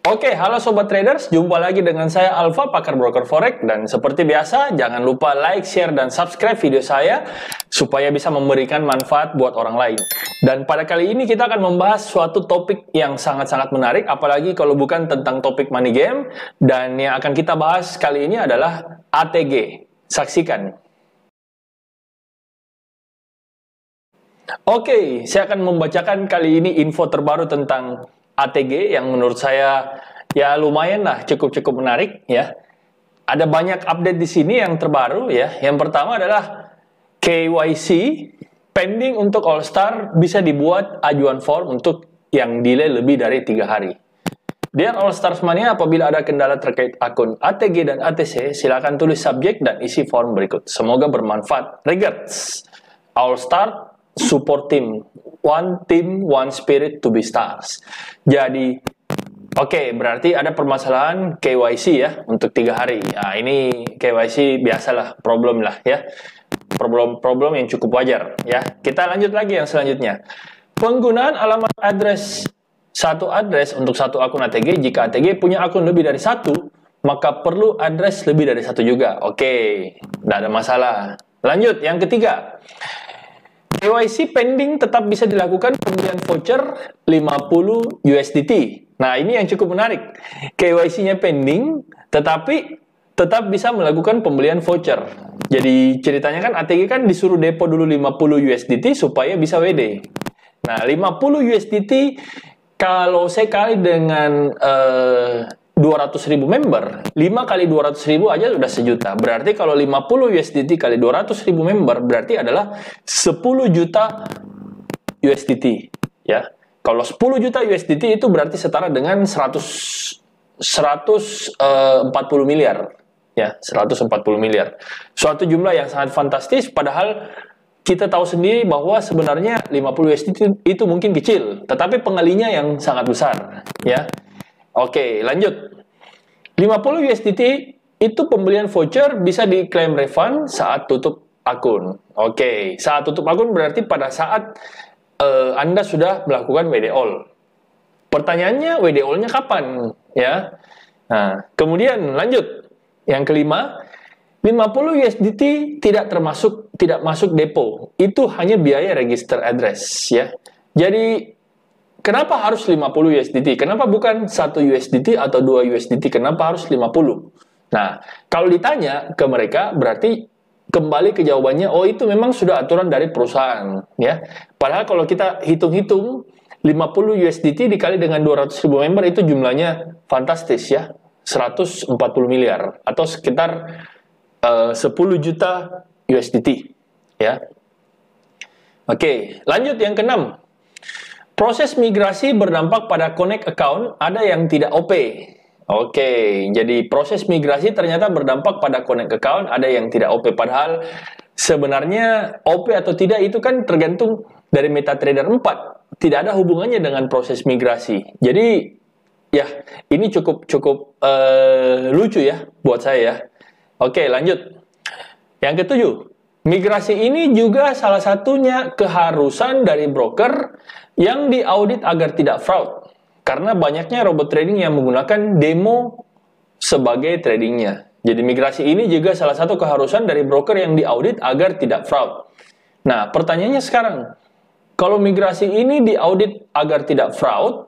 Oke, halo Sobat Traders, jumpa lagi dengan saya Alfa, pakar broker forex. Dan seperti biasa, jangan lupa like, share, dan subscribe video saya supaya bisa memberikan manfaat buat orang lain. Dan pada kali ini kita akan membahas suatu topik yang sangat-sangat menarik, apalagi kalau bukan tentang topik money game. Dan yang akan kita bahas kali ini adalah ATG. Saksikan. Oke, saya akan membacakan kali ini info terbaru tentang ATG yang menurut saya ya lumayan lah, cukup menarik ya. Ada banyak update di sini yang terbaru ya. Yang pertama adalah KYC pending untuk All Star bisa dibuat ajuan form untuk yang delay lebih dari 3 hari. Dear All Stars Mania, apabila ada kendala terkait akun ATG dan ATC, silakan tulis subjek dan isi form berikut. Semoga bermanfaat. Regards, All Star Support Team, one spirit to be stars. Jadi, oke, berarti ada permasalahan KYC ya untuk 3 hari. Nah, ini KYC biasalah, problem lah ya. Problem yang cukup wajar ya. Kita lanjut lagi yang selanjutnya. Penggunaan alamat address satu address untuk satu akun ATG. Jika ATG punya akun lebih dari satu, maka perlu address lebih dari satu juga. Oke, tidak ada masalah. Lanjut, yang ketiga. KYC pending tetap bisa dilakukan pembelian voucher 50 USDT. Nah, ini yang cukup menarik. KYC-nya pending, tetapi tetap bisa melakukan pembelian voucher. Jadi, ceritanya kan ATG kan disuruh depo dulu 50 USDT supaya bisa WD. Nah, 50 USDT kalau saya kali dengan 200.000 member, 5 kali 200.000 aja udah sejuta. Berarti kalau 50 USDT kali 200.000 member berarti adalah 10 juta USDT ya. Kalau 10 juta USDT itu berarti setara dengan 140 miliar ya, 140 miliar. Suatu jumlah yang sangat fantastis, padahal kita tahu sendiri bahwa sebenarnya 50 USDT itu mungkin kecil, tetapi pengalinya yang sangat besar ya. Oke, lanjut. 50 USDT itu pembelian voucher bisa diklaim refund saat tutup akun. Oke, saat tutup akun berarti pada saat Anda sudah melakukan WD All. Pertanyaannya, WD All-nya kapan? Ya. Nah, kemudian lanjut. Yang kelima, 50 USDT tidak masuk depo. Itu hanya biaya register address ya. Jadi kenapa harus 50 USDT? Kenapa bukan 1 USDT atau 2 USDT? Kenapa harus 50? Nah, kalau ditanya ke mereka, berarti kembali ke jawabannya, oh itu memang sudah aturan dari perusahaan. Ya. Padahal kalau kita hitung-hitung, 50 USDT dikali dengan 200.000 member, itu jumlahnya fantastis ya. 140 miliar, atau sekitar 10 juta USDT. Ya. Oke, lanjut yang keenam. Proses migrasi berdampak pada connect account, ada yang tidak OP. Oke, jadi proses migrasi ternyata berdampak pada connect account, ada yang tidak OP. Padahal sebenarnya OP atau tidak itu kan tergantung dari MetaTrader 4. Tidak ada hubungannya dengan proses migrasi. Jadi ya, ini cukup lucu ya buat saya ya. Oke, lanjut. Yang ketujuh, migrasi ini juga salah satunya keharusan dari broker yang diaudit agar tidak fraud. Karena banyaknya robot trading yang menggunakan demo sebagai tradingnya. Jadi migrasi ini juga salah satu keharusan dari broker yang diaudit agar tidak fraud. Nah, pertanyaannya sekarang, kalau migrasi ini diaudit agar tidak fraud,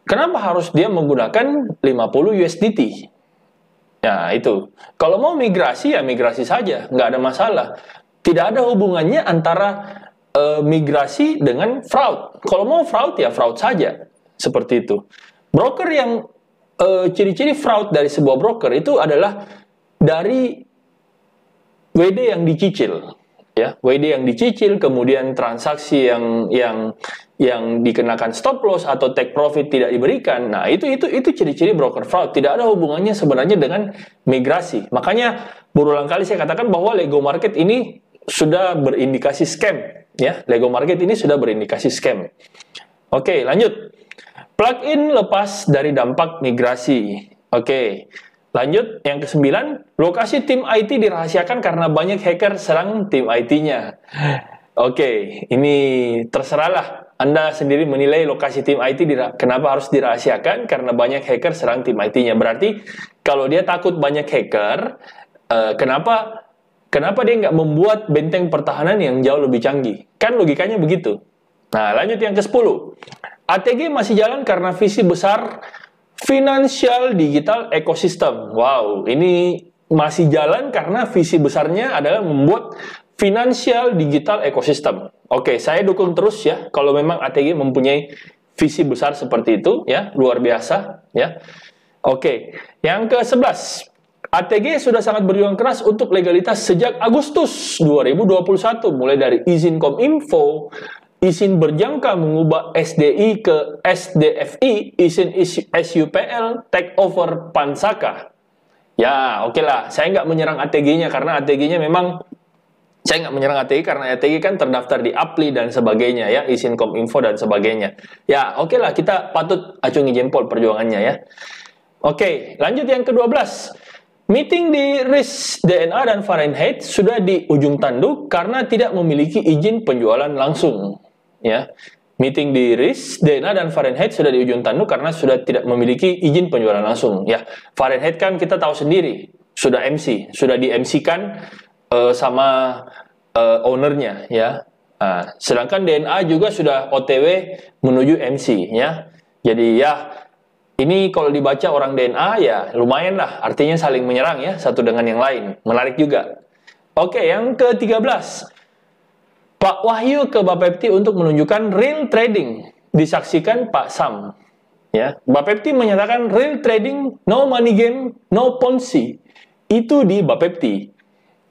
kenapa harus dia menggunakan 50 USDT? Ya, itu. Kalau mau migrasi, ya migrasi saja. Nggak ada masalah. Tidak ada hubungannya antara migrasi dengan fraud. Kalau mau fraud, ya fraud saja. Seperti itu. Broker yang ciri-ciri fraud dari sebuah broker itu adalah dari WD yang dicicil. Ya, WD yang dicicil, kemudian transaksi yang dikenakan stop loss atau take profit tidak diberikan. Nah, itu ciri-ciri broker fraud. Tidak ada hubungannya sebenarnya dengan migrasi. Makanya berulang kali saya katakan bahwa Lego Market ini sudah berindikasi scam. Ya, Lego Market ini sudah berindikasi scam. Oke, lanjut. Plugin lepas dari dampak migrasi. Oke. Lanjut, yang ke-9, lokasi tim IT dirahasiakan karena banyak hacker serang tim IT-nya. Oke, ini terserahlah Anda sendiri menilai lokasi tim IT kenapa harus dirahasiakan? Karena banyak hacker serang tim IT-nya. Berarti kalau dia takut banyak hacker, kenapa dia nggak membuat benteng pertahanan yang jauh lebih canggih? Kan logikanya begitu. Nah, lanjut yang ke-10. ATG masih jalan karena visi besar Financial Digital Ecosystem. Wow, ini masih jalan karena visi besarnya adalah membuat Financial Digital Ecosystem. Oke, saya dukung terus ya kalau memang ATG mempunyai visi besar seperti itu ya, luar biasa ya. Oke, yang ke-11. ATG sudah sangat berjuang keras untuk legalitas sejak Agustus 2021, mulai dari izin Kominfo, izin berjangka mengubah SDI ke SDFI, izin SUPL, take over Pansaka. Ya, oke lah, saya nggak menyerang ATG-nya karena ATG-nya memang saya nggak menyerang ATG karena ATG kan terdaftar di APLI dan sebagainya ya, izin Kominfo dan sebagainya. Ya, oke lah, kita patut acungi jempol perjuangannya ya. Oke, lanjut yang ke-12. Meeting di RIS DNA dan Fahrenheit sudah di ujung tanduk karena tidak memiliki izin penjualan langsung. Ya, meeting di RIS DNA dan Fahrenheit sudah di ujung tanduk karena sudah tidak memiliki izin penjualan langsung. Ya, Fahrenheit kan kita tahu sendiri sudah MC, sudah di MC-kan sama ownernya ya. Sedangkan DNA juga sudah OTW menuju MC ya. Jadi ya. Ini kalau dibaca orang DNA ya lumayan lah, artinya saling menyerang ya, satu dengan yang lain. Menarik juga. Oke, yang ke-13. Pak Wahyu ke Bapepti untuk menunjukkan real trading. Disaksikan Pak Sam. Ya, Bapepti menyatakan real trading, no money game, no Ponzi. Itu di Bapepti.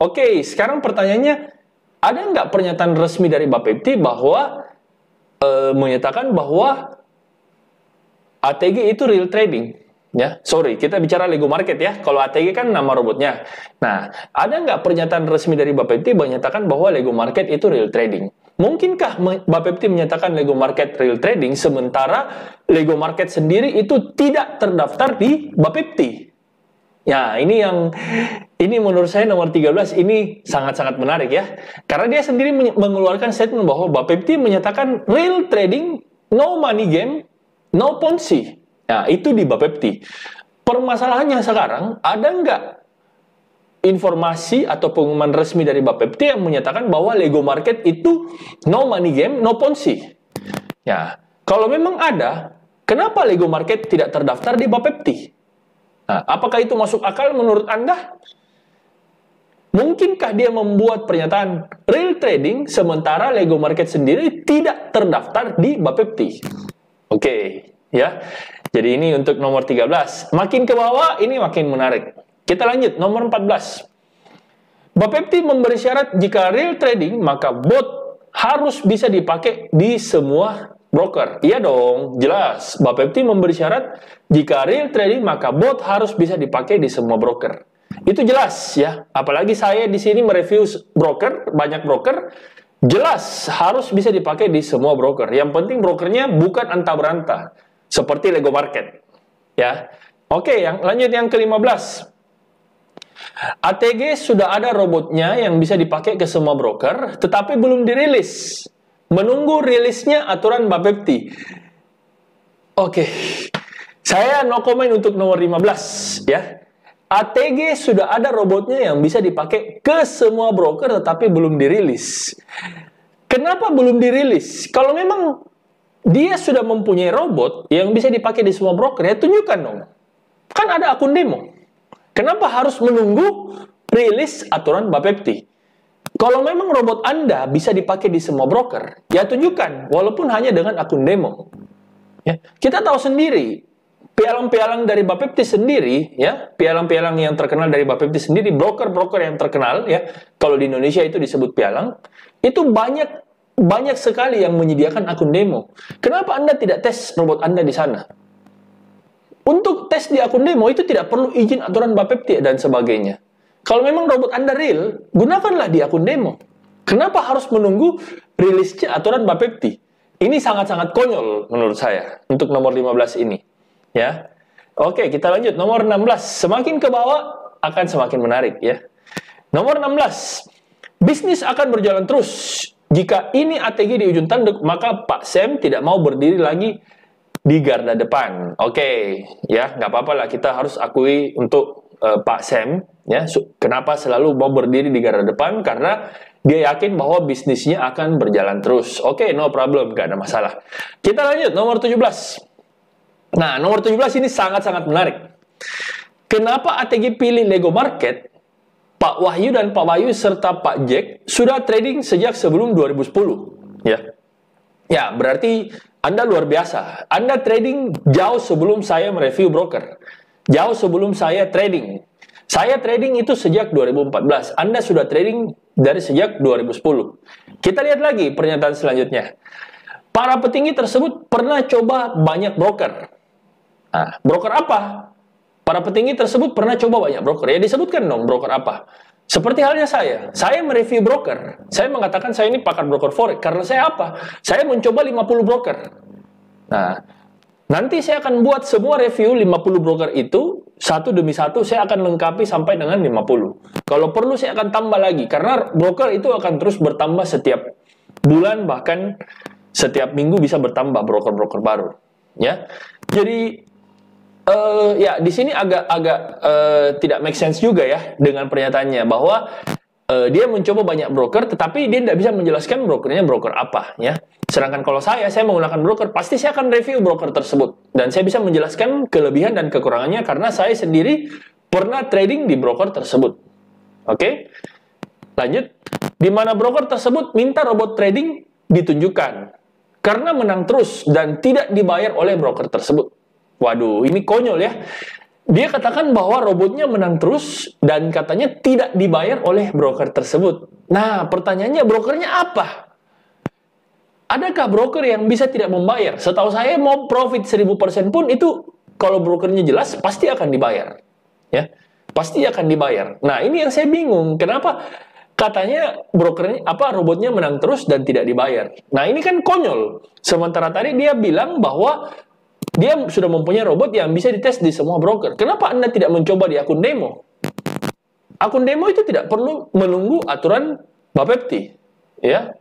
Oke, sekarang pertanyaannya, ada nggak pernyataan resmi dari Bapepti bahwa menyatakan bahwa ATG itu real trading, ya. Sorry, kita bicara Lego Market ya. Kalau ATG kan nama robotnya. Nah, ada nggak pernyataan resmi dari Bapepti menyatakan bahwa Lego Market itu real trading? Mungkinkah Bapepti menyatakan Lego Market real trading sementara Lego Market sendiri itu tidak terdaftar di Bapepti? Ya, ini menurut saya nomor 13 ini sangat-sangat menarik ya. Karena dia sendiri mengeluarkan statement bahwa Bapepti menyatakan real trading, no money game, no Ponzi. Nah, itu di Bapepti. Permasalahannya sekarang, ada nggak informasi atau pengumuman resmi dari Bapepti yang menyatakan bahwa Lego Market itu no money game, no Ponzi? Ya, kalau memang ada, kenapa Lego Market tidak terdaftar di Bapepti? Nah, apakah itu masuk akal menurut Anda? Mungkinkah dia membuat pernyataan real trading sementara Lego Market sendiri tidak terdaftar di Bapepti? Oke, ya. Jadi ini untuk nomor 13. Makin ke bawah, ini makin menarik. Kita lanjut, nomor 14. Bapepti memberi syarat jika real trading, maka bot harus bisa dipakai di semua broker. Iya dong, jelas. Bapepti memberi syarat jika real trading, maka bot harus bisa dipakai di semua broker. Itu jelas ya. Apalagi saya di sini mereview broker, banyak broker. Jelas harus bisa dipakai di semua broker. Yang penting brokernya bukan anta beranta seperti Lego Market. Ya. Oke, lanjut yang ke-15. ATG sudah ada robotnya yang bisa dipakai ke semua broker, tetapi belum dirilis. Menunggu rilisnya aturan Bapepti. Oke. Saya no comment untuk nomor 15 ya. ATG sudah ada robotnya yang bisa dipakai ke semua broker tetapi belum dirilis. Kenapa belum dirilis? Kalau memang dia sudah mempunyai robot yang bisa dipakai di semua broker, ya tunjukkan dong. Kan ada akun demo. Kenapa harus menunggu rilis aturan Bapepti? Kalau memang robot Anda bisa dipakai di semua broker, ya tunjukkan, walaupun hanya dengan akun demo. Ya, kita tahu sendiri, pialang-pialang dari Bapepti sendiri, ya, pialang-pialang yang terkenal dari Bapepti sendiri, broker-broker yang terkenal, ya, kalau di Indonesia itu disebut pialang, itu banyak sekali yang menyediakan akun demo. Kenapa Anda tidak tes robot Anda di sana? Untuk tes di akun demo itu tidak perlu izin aturan Bapepti dan sebagainya. Kalau memang robot Anda real, gunakanlah di akun demo. Kenapa harus menunggu rilisnya aturan Bapepti? Ini sangat-sangat konyol menurut saya untuk nomor 15 ini. Ya. Oke, kita lanjut nomor 16. Semakin ke bawah akan semakin menarik ya. Nomor 16. Bisnis akan berjalan terus. Jika ini ATG di ujung tanduk, maka Pak Sam tidak mau berdiri lagi di garda depan. Oke, ya nggak apa-apa lah, kita harus akui untuk Pak Sam, ya. Kenapa selalu mau berdiri di garda depan? Karena dia yakin bahwa bisnisnya akan berjalan terus. Oke, no problem, nggak ada masalah. Kita lanjut, nomor 17. Nah, nomor 17 ini sangat-sangat menarik. Kenapa ATG pilih Lego Market? Pak Wahyu dan Pak Wahyu serta Pak Jack sudah trading sejak sebelum 2010. Ya, ya berarti Anda luar biasa. Anda trading jauh sebelum saya mereview broker. Jauh sebelum saya trading. Saya trading itu sejak 2014. Anda sudah trading dari sejak 2010. Kita lihat lagi pernyataan selanjutnya. Para petinggi tersebut pernah coba banyak broker. Nah, broker apa? Para petinggi tersebut pernah coba banyak broker. Ya disebutkan dong broker apa. Seperti halnya saya mereview broker. Saya mengatakan saya ini pakar broker forex. Karena saya apa? Saya mencoba 50 broker. Nah, nanti saya akan buat semua review 50 broker itu, satu demi satu saya akan lengkapi sampai dengan 50. Kalau perlu saya akan tambah lagi. Karena broker itu akan terus bertambah setiap bulan, bahkan setiap minggu bisa bertambah broker-broker baru. Ya, jadi ya di sini agak tidak make sense juga ya dengan pernyataannya bahwa dia mencoba banyak broker, tetapi dia tidak bisa menjelaskan brokernya broker apa, ya. Sedangkan kalau saya menggunakan broker, pasti saya akan review broker tersebut dan saya bisa menjelaskan kelebihan dan kekurangannya karena saya sendiri pernah trading di broker tersebut. Oke, lanjut. Di mana broker tersebut minta robot trading ditunjukkan karena menang terus dan tidak dibayar oleh broker tersebut. Waduh, ini konyol ya. Dia katakan bahwa robotnya menang terus dan katanya tidak dibayar oleh broker tersebut. Nah, pertanyaannya brokernya apa? Adakah broker yang bisa tidak membayar? Setahu saya mau profit 1000% pun itu kalau brokernya jelas pasti akan dibayar. Ya, pasti akan dibayar. Nah, ini yang saya bingung. Kenapa katanya brokernya robotnya menang terus dan tidak dibayar? Nah, ini kan konyol. Sementara tadi dia bilang bahwa dia sudah mempunyai robot yang bisa dites di semua broker. Kenapa Anda tidak mencoba di akun demo? Akun demo itu tidak perlu menunggu aturan Bapepti. Ya,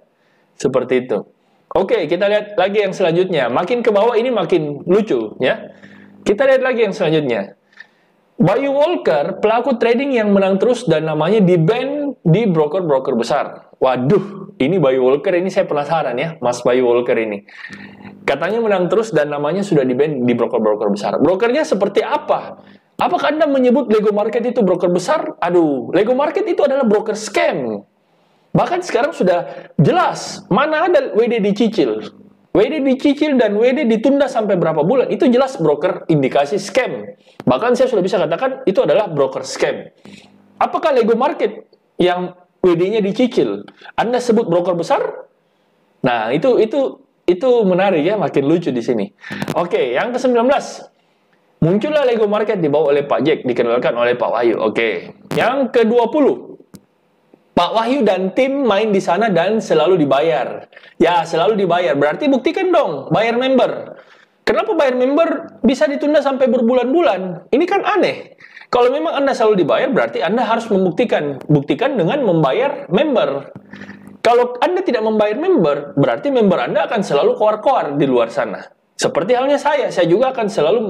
seperti itu. Oke, kita lihat lagi yang selanjutnya. Makin ke bawah ini makin lucu. Ya, kita lihat lagi yang selanjutnya. Bayu Walker, pelaku trading yang menang terus dan namanya di-ban di broker-broker besar. Waduh, ini Bayu Walker ini saya penasaran ya, Mas Bayu Walker ini. Katanya menang terus dan namanya sudah di-ban di broker-broker besar. Brokernya seperti apa? Apakah Anda menyebut Lego Market itu broker besar? Aduh, Lego Market itu adalah broker scam. Bahkan sekarang sudah jelas, mana ada WD dicicil. WD dicicil dan WD ditunda sampai berapa bulan, itu jelas broker indikasi scam. Bahkan saya sudah bisa katakan itu adalah broker scam. Apakah Lego Market yang WD-nya dicicil Anda sebut broker besar? Nah, itu menarik ya, makin lucu di sini. Oke, yang ke-19. Muncullah Lego Market dibawa oleh Pak Jack, dikenalkan oleh Pak Wahyu. Oke. Yang ke-20. Pak Wahyu dan tim main di sana dan selalu dibayar. Ya, selalu dibayar. Berarti buktikan dong, bayar member. Kenapa bayar member bisa ditunda sampai berbulan-bulan? Ini kan aneh. Kalau memang Anda selalu dibayar, berarti Anda harus membuktikan. Buktikan dengan membayar member. Kalau Anda tidak membayar member, berarti member Anda akan selalu koar-koar di luar sana. Seperti halnya saya juga akan selalu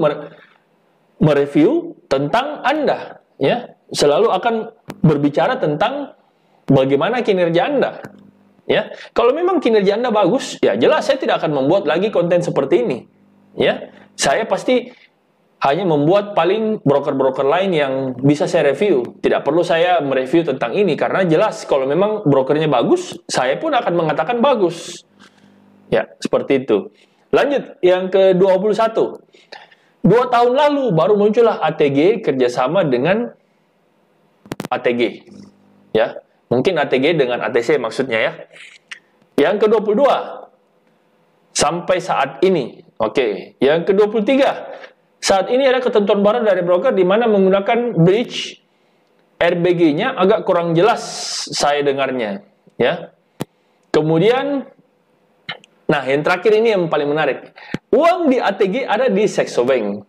mereview tentang Anda. Ya, selalu akan berbicara tentang bagaimana kinerja Anda. Ya, kalau memang kinerja Anda bagus, ya jelas saya tidak akan membuat lagi konten seperti ini. Ya, saya pasti hanya membuat paling broker-broker lain yang bisa saya review. Tidak perlu saya mereview tentang ini karena jelas kalau memang brokernya bagus, saya pun akan mengatakan bagus. Ya, seperti itu. Lanjut yang ke-21. 2 tahun lalu baru muncullah ATG kerjasama dengan ATG. Ya. Mungkin ATG dengan ATC maksudnya ya. Yang ke-22. Sampai saat ini. Oke. Yang ke-23. Saat ini ada ketentuan baru dari broker di mana menggunakan bridge RBG-nya agak kurang jelas saya dengarnya. Ya. Kemudian, nah yang terakhir ini yang paling menarik. Uang di ATG ada di Saxo Bank.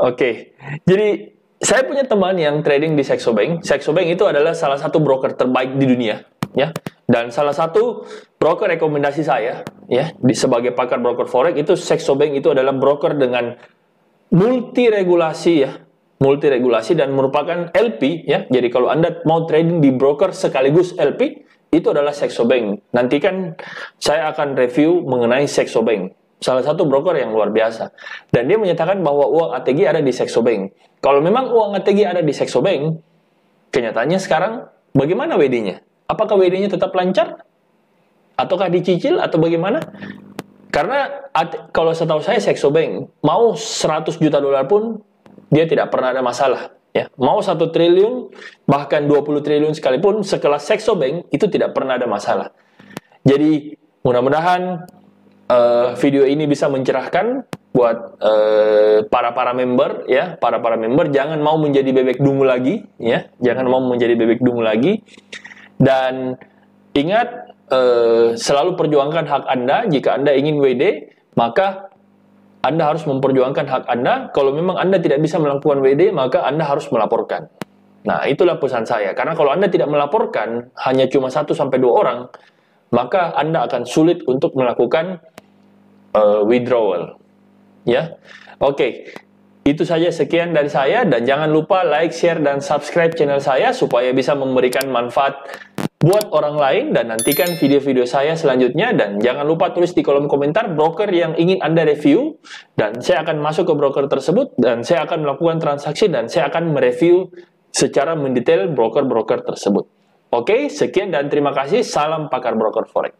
Oke. Jadi, saya punya teman yang trading di Saxo Bank. Saxo Bank itu adalah salah satu broker terbaik di dunia, ya. Dan salah satu broker rekomendasi saya, ya, sebagai pakar broker forex itu Saxo Bank itu adalah broker dengan multi regulasi, ya, multi regulasi dan merupakan LP, ya. Jadi kalau Anda mau trading di broker sekaligus LP, itu adalah Saxo Bank. Nanti kan saya akan review mengenai Saxo Bank. Salah satu broker yang luar biasa. Dan dia menyatakan bahwa uang ATG ada di Saxo Bank. Kalau memang uang ATG ada di Saxo Bank, kenyataannya sekarang bagaimana WD-nya? Apakah WD-nya tetap lancar? Ataukah dicicil? Atau bagaimana? Karena kalau setahu saya Saxo Bank, mau 100 juta dolar pun dia tidak pernah ada masalah. Ya. Mau 1 triliun, bahkan 20 triliun sekalipun, sekelas Saxo Bank, itu tidak pernah ada masalah. Jadi, mudah-mudahan video ini bisa mencerahkan buat para member, ya, para member jangan mau menjadi bebek dungu lagi, ya, jangan mau menjadi bebek dungu lagi. Dan ingat, selalu perjuangkan hak Anda. Jika Anda ingin WD, maka Anda harus memperjuangkan hak Anda. Kalau memang Anda tidak bisa melakukan WD, maka Anda harus melaporkan. Nah, itulah pesan saya. Karena kalau Anda tidak melaporkan, hanya cuma 1-2 orang, maka Anda akan sulit untuk melakukan withdrawal. Ya, oke. Itu saja, sekian dari saya, dan jangan lupa like, share, dan subscribe channel saya supaya bisa memberikan manfaat buat orang lain, dan nantikan video-video saya selanjutnya. Dan jangan lupa tulis di kolom komentar broker yang ingin Anda review, dan saya akan masuk ke broker tersebut, dan saya akan melakukan transaksi, dan saya akan mereview secara mendetail broker-broker tersebut. Oke, sekian dan terima kasih. Salam pakar broker forex.